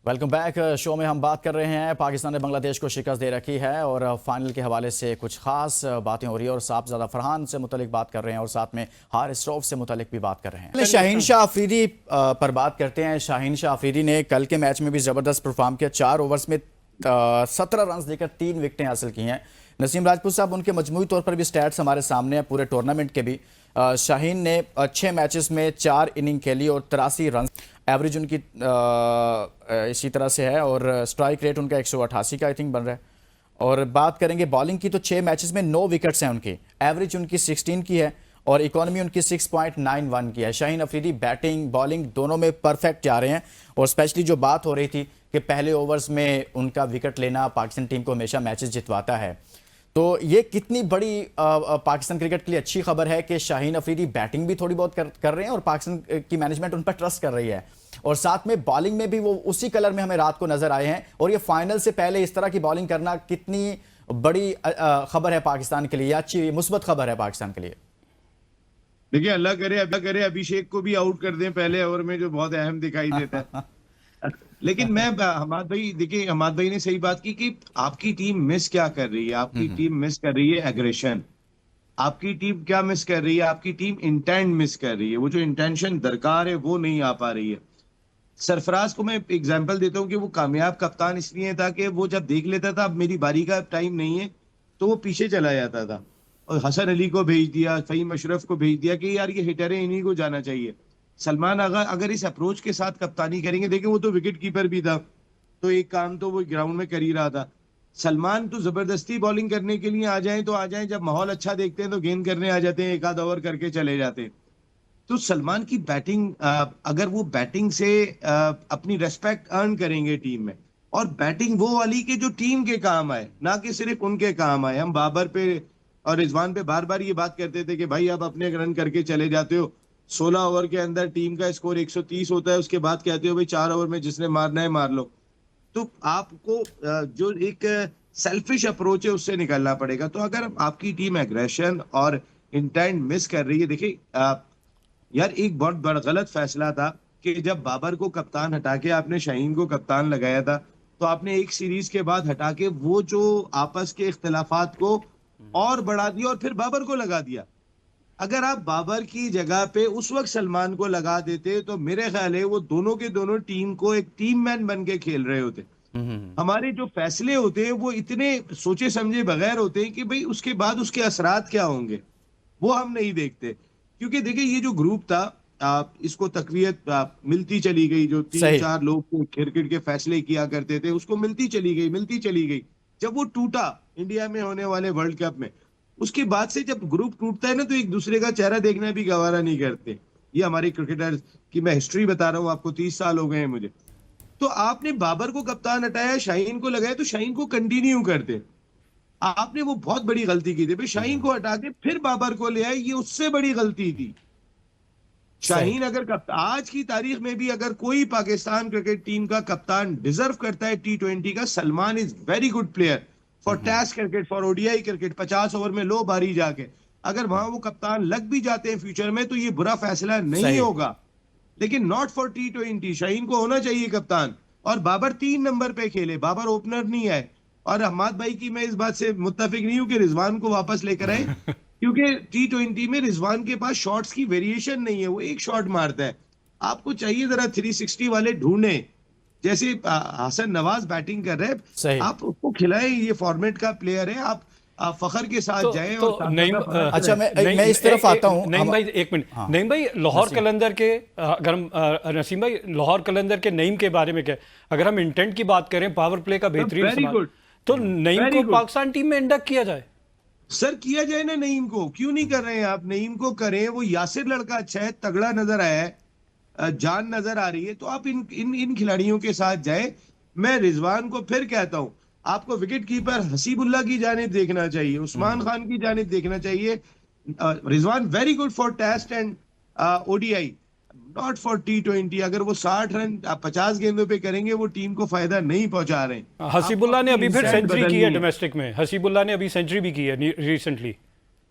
Welcome back. Show में हम बात कर रहे हैं पाकिस्तान ने बांग्लादेश को शिकस्त दे रखी है और फाइनल के हवाले से कुछ खास बातें हो रही है और साहबजादा फरहान से मुतलिक बात कर रहे हैं और साथ में हार स्ट्रोफ से मुतलिक भी बात कर रहे हैं। शाहीन शाह अफरीदी पर बात करते हैं। शाहीन शाह अफरीदी ने कल के मैच में भी ज़बरदस्त परफॉर्म किया। 4 ओवर्स में 17 रन देकर 3 विकेटें हासिल की हैं। नसीम राजपूत साहब, उनके मजमूई तौर पर भी स्टैट्स हमारे सामने हैं पूरे टूर्नामेंट के भी। शाहीन ने 6 मैचेस में 4 इनिंग खेली और 83 रन एवरेज उनकी इसी तरह से है और स्ट्राइक रेट उनका 188 का आई थिंक बन रहा है। और बात करेंगे बॉलिंग की तो 6 मैचेस में 9 विकेट्स हैं उनकी, एवरेज उनकी 16 की है और इकोनॉमी उनकी 6.91 की है। शाहीन अफरीदी बैटिंग बॉलिंग दोनों में परफेक्ट जा रहे हैं और स्पेशली जो बात हो रही थी कि पहले ओवर्स में उनका विकेट लेना पाकिस्तान टीम को हमेशा मैचेस जितवाता है, तो ये कितनी बड़ी पाकिस्तान क्रिकेट के लिए अच्छी खबर है कि शाहीन अफरीदी बैटिंग भी थोड़ी बहुत कर रहे हैं और पाकिस्तान की मैनेजमेंट उन पर ट्रस्ट कर रही है और साथ में बॉलिंग में भी वो उसी कलर में हमें रात को नजर आए हैं। और ये फाइनल से पहले इस तरह की बॉलिंग करना कितनी बड़ी खबर है पाकिस्तान के लिए, अच्छी मुस्बत खबर है पाकिस्तान के लिए। देखिए, अल्लाह करे अभिषेक को भी आउट कर दें पहले ओवर में, जो बहुत अहम दिखाई देता है। लेकिन मैं हमाद भाई, देखिए हमाद भाई ने सही बात की कि आपकी टीम मिस क्या कर रही है। आपकी टीम मिस कर रही है एग्रेशन। आपकी टीम क्या मिस कर रही है? आपकी टीम इंटेंट मिस कर रही है। वो जो इंटेंशन दरकार है वो नहीं आ पा रही है। सरफराज को मैं एग्जांपल देता हूँ कि वो कामयाब कप्तान इसलिए था कि वो जब देख लेता था अब मेरी बारी का टाइम नहीं है तो वो पीछे चला जाता था और हसन अली को भेज दिया, फहीम अशरफ को भेज दिया कि यार ये हिटर है, इन्हीं को जाना चाहिए। सलमान अगर इस अप्रोच के साथ कप्तानी करेंगे, देखिए वो तो विकेट कीपर भी था तो एक काम तो वो ग्राउंड में कर ही रहा था। सलमान तो जबरदस्ती बॉलिंग करने के लिए आ जाए तो आ जाए, जब माहौल अच्छा देखते हैं तो गेंद करने आ जाते हैं, एक आध ओवर करके चले जाते हैं। तो सलमान की बैटिंग, अगर वो बैटिंग से अपनी रेस्पेक्ट अर्न करेंगे टीम में, और बैटिंग वो वाली के जो टीम के काम आए, ना कि सिर्फ उनके काम आए। हम बाबर पे और रिजवान पे बार बार ये बात करते थे कि भाई आप अपने रन करके चले जाते हो, 16 ओवर के अंदर टीम का स्कोर 130 होता है, उसके बाद कहते हो भाई 4 ओवर में जिसने मारना है मार लो। तो आपको जो एक सेल्फिश अप्रोच है उससे निकलना पड़ेगा। तो अगर आपकी टीम एग्रेशन और इंटेंट मिस कर रही है, देखिए यार एक बहुत बड़ा गलत फैसला था कि जब बाबर को कप्तान हटा के आपने शाहीन को कप्तान लगाया था, तो आपने एक सीरीज के बाद हटा के वो जो आपस के इख्तिलाफात को और बढ़ा दिया और फिर बाबर को लगा दिया। अगर आप बाबर की जगह पे उस वक्त सलमान को लगा देते तो मेरे ख्याल है वो दोनों के दोनों टीम को एक टीम मैन बन के खेल रहे होते। हमारे जो फैसले होते हैं वो इतने सोचे समझे बगैर होते हैं कि भाई उसके बाद उसके असरात क्या होंगे वो हम नहीं देखते। क्योंकि देखिए ये जो ग्रुप था, इसको तकवीयत मिलती चली गई। जो 3-4 लोग क्रिकेट के फैसले किया करते थे उसको मिलती चली गई। जब वो टूटा इंडिया में होने वाले वर्ल्ड कप में, उसके बाद से जब ग्रुप टूटता है ना तो एक दूसरे का चेहरा देखना भी गवारा नहीं करते। ये हमारे क्रिकेटर की मैं हिस्ट्री बता रहा हूँ आपको, 30 साल हो गए हैं मुझे। तो आपने बाबर को कप्तान हटाया, शाहीन को लगाया, तो शाहीन को कंटिन्यू करते। आपने वो बहुत बड़ी गलती की थी भाई, शाहीन को हटा के फिर बाबर को ले आए, ये उससे बड़ी गलती थी। शाहीन अगर आज की तारीख में भी अगर कोई पाकिस्तान क्रिकेट टीम का कप्तान डिजर्व करता है T20 का, Salman is very good player for test cricket, for ODI cricket. 50 over में लो बारी जाके अगर वहां वो कप्तान लग भी जाते हैं फ्यूचर में तो ये बुरा फैसला नहीं होगा, लेकिन नॉट फॉर T20। शाहीन को होना चाहिए कप्तान और बाबर 3 नंबर पे खेले, बाबर ओपनर नहीं आए। और अहमद भाई की मैं इस बात से मुत्तफिक नहीं हूं कि रिजवान को वापस लेकर आए, क्योंकि T20 में रिजवान के पास शॉट्स की वेरिएशन नहीं है, वो एक शॉट मारता है। आपको चाहिए जरा 360 वाले ढूंढे, जैसे हसन नवाज बैटिंग कर रहे हैं, आप उसको खिलाएं। ये फॉर्मेट का प्लेयर है, आप फखर के साथ जाएं। तो और नहीं, अच्छा मैं इस तरफ आता हूं। नहीं भाई एक मिनट, नहीं भाई लाहौर कलंदर के, अगर हम नसीम भाई लाहौर कलंदर के नईम के बारे में क्या, अगर हम इंटेंट की बात करें, पावर प्ले का बेहतरीन इस्तेमाल, तो नईम को पाकिस्तान टीम में इंडक्ट किया जाए। सर किया जाए ना, नईम को क्यों नहीं कर रहे हैं आप? नईम को करें, वो यासिर लड़का अच्छा है, तगड़ा नजर आया है, जान नजर आ रही है, तो आप इन इन इन खिलाड़ियों के साथ जाए। मैं रिजवान को फिर कहता हूं, आपको विकेट कीपर हसीबुल्लाह की जानिब देखना चाहिए, उस्मान खान की जानिब देखना चाहिए। Rizwan very good for test and ODI, not for T20। अगर वो 60 रन 50 गेंदों पे करेंगे वो टीम को फायदा नहीं पहुंचा रहे। हसीबुल्लाह ने अभी फिर सेंचुरी की है डोमेस्टिक में, हसीबुल्लाह ने अभी सेंचुरी भी की है रिसेंटली।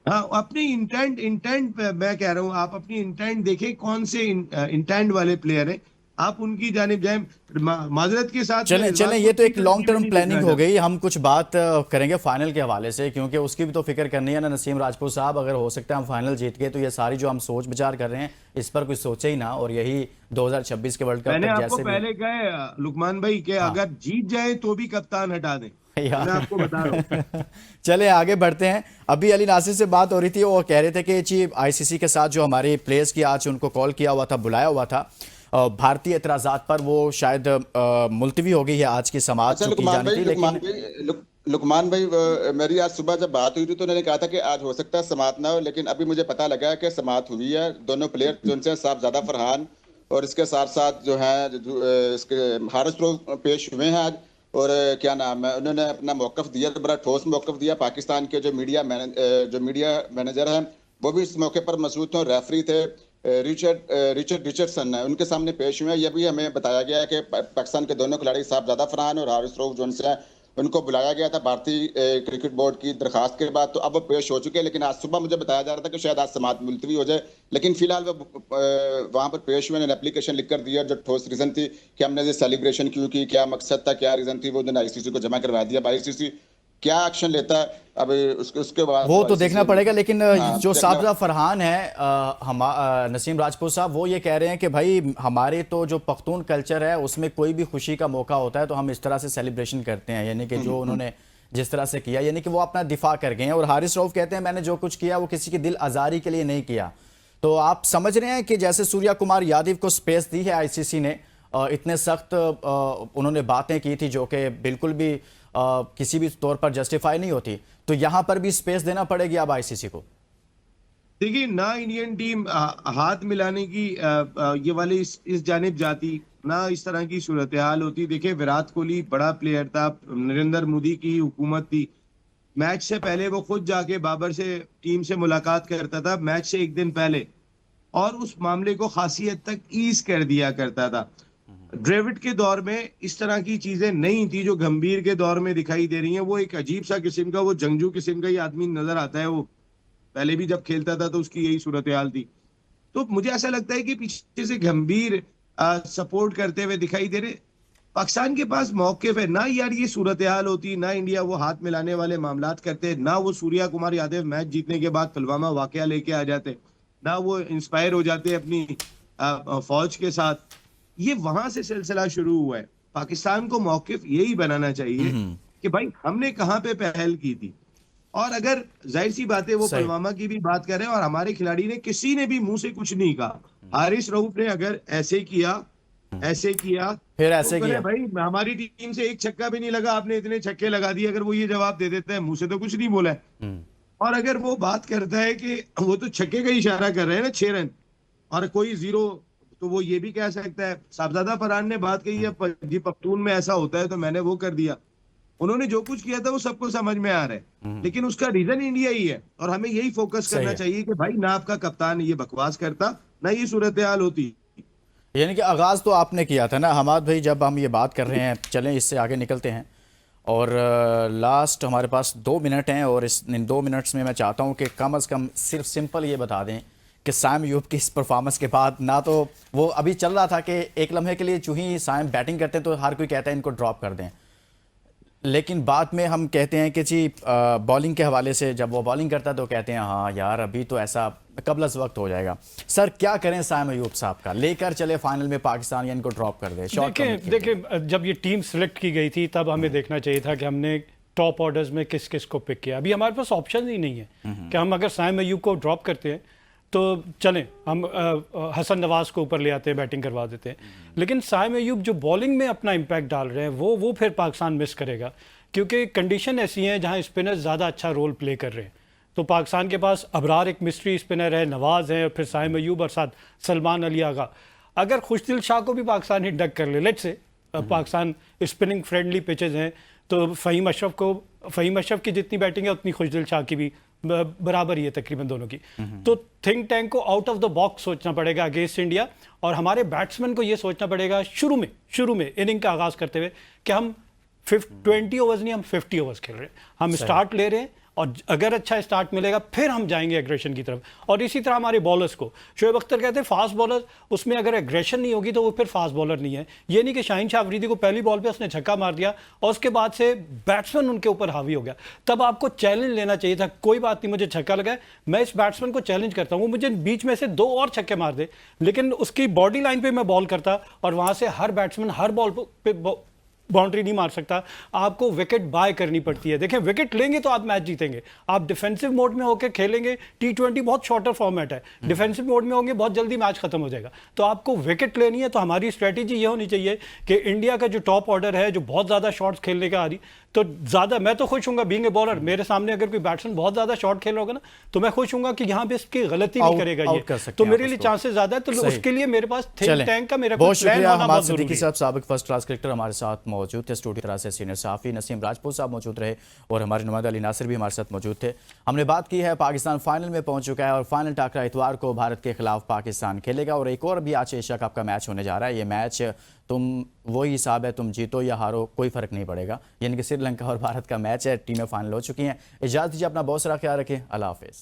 हाँ, अपनी इंटेंट मैं कह रहा हूं, आप अपनी इंटेंट देखें, कौन से इंटेंट वाले प्लेयर हैं। आप उनकी जानिब जाए, माजरत के साथ। चलें मैं चलें, इस ये बात तो को एक लॉन्ग टर्म नहीं प्लानिंग देखना हो गई। हम कुछ बात करेंगे फाइनल के हवाले से, क्योंकि उसकी भी तो फिक्र करनी है ना नसीम राजपूत साहब। अगर हो सकता है हम फाइनल जीत गए तो ये सारी जो हम सोच विचार कर रहे हैं इस पर कुछ सोचे ही ना, और यही 2026 के वर्ल्ड कप मैंने तक आपको जैसे भी। पहले कहा है लुकमान भाई कि हाँ अगर जीत जाए तो भी कप्तान हटा दें, मैं आपको बता रहा हूँ। चले आगे बढ़ते हैं। अभी अली नासिर से बात हो रही थी, वो कह रहे थे कि जी आईसीसी के साथ जो हमारे प्लेयर्स की आज उनको कॉल किया हुआ था, बुलाया हुआ था, भारतीय एतराज़ात पर वो शायद मुलतवी हो गई है आज की समाअत अच्छा जो की जानी थी, लेकिन लुकमान भाई मेरी आज सुबह जब बात हुई थी तो उन्होंने कहा था कि आज हो सकता है समाअत ना हो, लेकिन अभी मुझे पता लगा कि समाअत हुई है। दोनों प्लेयर जो उनसे साहबजादा फरहान और इसके साथ साथ जो है इसके हारिस रऊफ पेश हुए हैं आज। और क्या नाम है, उन्होंने अपना मौक़िफ़ दिया, बड़ा ठोस मौक़िफ़ दिया। पाकिस्तान के जो मीडिया मैनेजर हैं वो भी इस मौके पर मौजूद थे, रेफरी थे रिचर्ड रिचर्डसन है, उनके सामने पेश हुए हैं। यह भी हमें बताया गया है कि पाकिस्तान के दोनों खिलाड़ी साहबजादा फरहान और हारिस रऊफ जो उनसे उनको बुलाया गया था भारतीय क्रिकेट बोर्ड की दरखास्त के बाद, तो अब वो पेश हो चुके हैं। लेकिन आज सुबह मुझे बताया जा रहा था कि शायद आज समाअत मुलतवी हो जाए, लेकिन फिलहाल वो वहाँ पर पेश हुए, उन्होंने एप्लीकेशन लिख कर दिया। जो ठोस रीज़न थी कि हमने ये सेलिब्रेशन क्यों की, क्या मकसद था, क्या रीज़न थी, वो उन्होंने आईसीसी को जमा करवा दिया। आईसीसी क्या एक्शन लेता है अभी उसके बाद वो तो देखना पड़ेगा। लेकिन जो साहबजादा फरहान है नसीम राजपूत साहब, वो ये कह रहे हैं कि भाई हमारे तो जो पख्तून कल्चर है उसमें कोई भी खुशी का मौका होता है तो हम इस तरह से सेलिब्रेशन करते हैं, यानी कि जो उन्होंने जिस तरह से किया, यानी कि वो अपना दिफा कर गए हैं। और हारिस रऊफ कहते हैं मैंने जो कुछ किया वो किसी की दिल आज़ारी के लिए नहीं किया। तो आप समझ रहे हैं कि जैसे सूर्या कुमार यादव को स्पेस दी है आईसीसी ने, इतने सख्त उन्होंने बातें की थी जो कि बिल्कुल भी किसी भी तौर पर जस्टिफाई नहीं होती, तो यहां पर भी स्पेस देना पड़ेगी अब आईसीसी को। देखिए, ना इंडियन टीम हाथ मिलाने की ये वाले इस जानिब जाती, ना इस तरह की सूरत हाल होती। देखिए, विराट कोहली बड़ा प्लेयर था, नरेंद्र मोदी की हुकूमत थी, मैच से पहले वो खुद जाके बाबर से टीम से मुलाकात करता था मैच से एक दिन पहले, और उस मामले को खासी हद तक ईज कर दिया करता था। ड्रेविड के दौर में इस तरह की चीजें नहीं थी जो गंभीर के दौर में दिखाई दे रही हैं। वो एक अजीब सा किस्म का, वो जंगजू किस्म का ही आदमी नजर आता है। वो पहले भी जब खेलता था तो उसकी यही सूरत हाल थी। तो मुझे ऐसा लगता है कि पीछे से गंभीर सपोर्ट करते हुए दिखाई दे रहे। पाकिस्तान के पास मौक़िफ़ है ना यार, ये सूरत हाल होती ना, इंडिया वो हाथ मिलाने वाले मामलात करते ना, वो सूर्या कुमार यादव मैच जीतने के बाद पुलवामा वाकया लेके आ जाते ना, वो इंस्पायर हो जाते अपनी फौज के साथ। ये वहां से सिलसिला शुरू हुआ है। पाकिस्तान को मौक़िफ़ यही बनाना चाहिए कि भाई हमने कहां पे पहल की थी, और अगर जाहिर सी बात है वो पुलवामा की भी बात कर रहे हैं और हमारे खिलाड़ी ने किसी ने भी मुंह से कुछ नहीं कहा। हारिस रऊफ ने अगर ऐसे किया फिर ऐसे तो किया, भाई हमारी टीम से एक छक्का भी नहीं लगा, आपने इतने छक्के लगा दिए। अगर वो ये जवाब दे देता है, मुंह से तो कुछ नहीं बोला है, और अगर वो बात करता है कि वो तो छक्के का इशारा कर रहे हैं ना, 6 रन और कोई 0, तो वो ये भी कह सकता है। साहबजादा फरहान ने बात कही है जी पख्तून में ऐसा होता है तो मैंने वो कर दिया। उन्होंने जो कुछ किया था वो सबको समझ में आ रहा है, लेकिन उसका रीजन इंडिया ही है, और हमें यही फोकस करना चाहिए कि भाई ना आपका कप्तान ये बकवास करता, ना ये सूरत हाल होती। यानी कि आगाज़ तो आपने किया था ना हमाद भाई, जब हम ये बात कर रहे हैं। चलें इससे आगे निकलते हैं, और लास्ट हमारे पास 2 मिनट हैं, और इन 2 मिनट्स में मैं चाहता हूं कि कम से कम सिर्फ सिंपल ये बता दें कि साइम अयूब की इस परफॉर्मेंस के बाद, ना तो वो अभी चल रहा था कि एक लम्हे के लिए चूँ ही साइम बैटिंग करते हैं तो हर कोई कहता है इनको ड्रॉप कर दें, लेकिन बाद में हम कहते हैं कि जी बॉलिंग के हवाले से जब वो बॉलिंग करता है तो कहते हैं हाँ यार अभी तो ऐसा कबलस वक्त हो जाएगा। सर क्या करें साइम अयूब साहब का, लेकर चले फाइनल में पाकिस्तान या इनको ड्रॉप कर दे? देखिए जब ये टीम सिलेक्ट की गई थी तब हमें देखना चाहिए था कि हमने टॉप ऑर्डर्स में किस किस को पिक किया। अभी हमारे पास ऑप्शन ही नहीं है कि हम अगर साइम अयूब को ड्रॉप करते हैं तो चलें हम हसन नवाज को ऊपर ले आते हैं, बैटिंग करवा देते हैं, लेकिन साइम अयूब जो बॉलिंग में अपना इम्पैक्ट डाल रहे हैं वो फिर पाकिस्तान मिस करेगा, क्योंकि कंडीशन ऐसी हैं जहां स्पिनर्स ज़्यादा अच्छा रोल प्ले कर रहे हैं। तो पाकिस्तान के पास अबरार एक मिस्ट्री स्पिनर है, नवाज है, और फिर साइम अयूब और साथ सलमान अली आगा। अगर खुशदिल शाह को भी पाकिस्तान हिट डक कर ले, let's say Pakistan spinning friendly pitches हैं, तो फ़हीम अशरफ की जितनी बैटिंग है उतनी खुशदिल शाह की भी बराबर ही है तकरीबन दोनों की। तो थिंक टैंक को आउट ऑफ द बॉक्स सोचना पड़ेगा अगेंस्ट इंडिया, और हमारे बैट्समैन को ये सोचना पड़ेगा शुरू में इनिंग का आगाज़ करते हुए कि हम 20 ओवर्स नहीं, हम 50 ओवर्स खेल रहे हैं। हम स्टार्ट ले रहे हैं और अगर अच्छा स्टार्ट मिलेगा फिर हम जाएंगे एग्रेशन की तरफ। और इसी तरह हमारे बॉलर्स को, शोएब अख्तर कहते हैं फास्ट बॉलर, उसमें अगर एग्रेशन नहीं होगी तो वो फिर फास्ट बॉलर नहीं है। ये नहीं कि शाहीन शाह अफरीदी को पहली बॉल पे उसने छक्का मार दिया और उसके बाद से बैट्समैन उनके ऊपर हावी हो गया, तब आपको चैलेंज लेना चाहिए था। कोई बात नहीं, मुझे छक्का लगा है, मैं इस बैट्समैन को चैलेंज करता हूँ, मुझे बीच में से 2 और छक्के मार दे, लेकिन उसकी बॉडी लाइन पे मैं बॉल करता और वहां से हर बैट्समैन हर बॉल पे बाउंड्री नहीं मार सकता। आपको विकेट बाय करनी पड़ती है। देखें, विकेट लेंगे तो आप मैच जीतेंगे। आप डिफेंसिव मोड में होकर खेलेंगे, T20 बहुत शॉर्टर फॉर्मेट है, डिफेंसिव मोड में होंगे बहुत जल्दी मैच खत्म हो जाएगा। तो आपको विकेट लेनी है, तो हमारी स्ट्रेटेजी ये होनी चाहिए कि इंडिया का जो टॉप ऑर्डर है, जो बहुत ज्यादा शॉट्स खेलने का आ रही, तो ज्यादा मैं तो खुश हूंगा बीइंग ए बॉलर, मेरे सामने अगर कोई बैट्समैन बहुत ज्यादा शॉट खेल रहा होगा ना, तो मैं खुश हूंगा कि यहाँ पे इसकी गलती नहीं करेगा ये, तो मेरे लिए चांसेस ज्यादा है। तो उसके लिए मेरे पास थिंक टैंक का मेरा बहुत प्लान होना बहुत शुक्रिया। जरूरी है। साहब साबिक फर्स्ट क्लास क्रिकेटर हमारे साथ मौजूद थे स्टूडियो तरह से, सीनियर सहाफी नसीम राजपूत साहब मौजूद रहे और हमारे नुमाइंदा अली नासिर भी हमारे साथ मौजूद थे। हमने बात की है पाकिस्तान फाइनल में पहुंच चुका है और फाइनल टाकरा इतवार को भारत के खिलाफ पाकिस्तान खेलेगा और एक और भी आज एशिया कप का मैच होने जा रहा है। ये मैच तुम वही हिसाब है, तुम जीतो या हारो कोई फर्क नहीं पड़ेगा, यानी कि श्रीलंका और भारत का मैच है, टीमें फाइनल हो चुकी हैं। इजाजत दीजिए, अपना बहुत सारा ख्याल रखें, अल्लाह हाफिज़।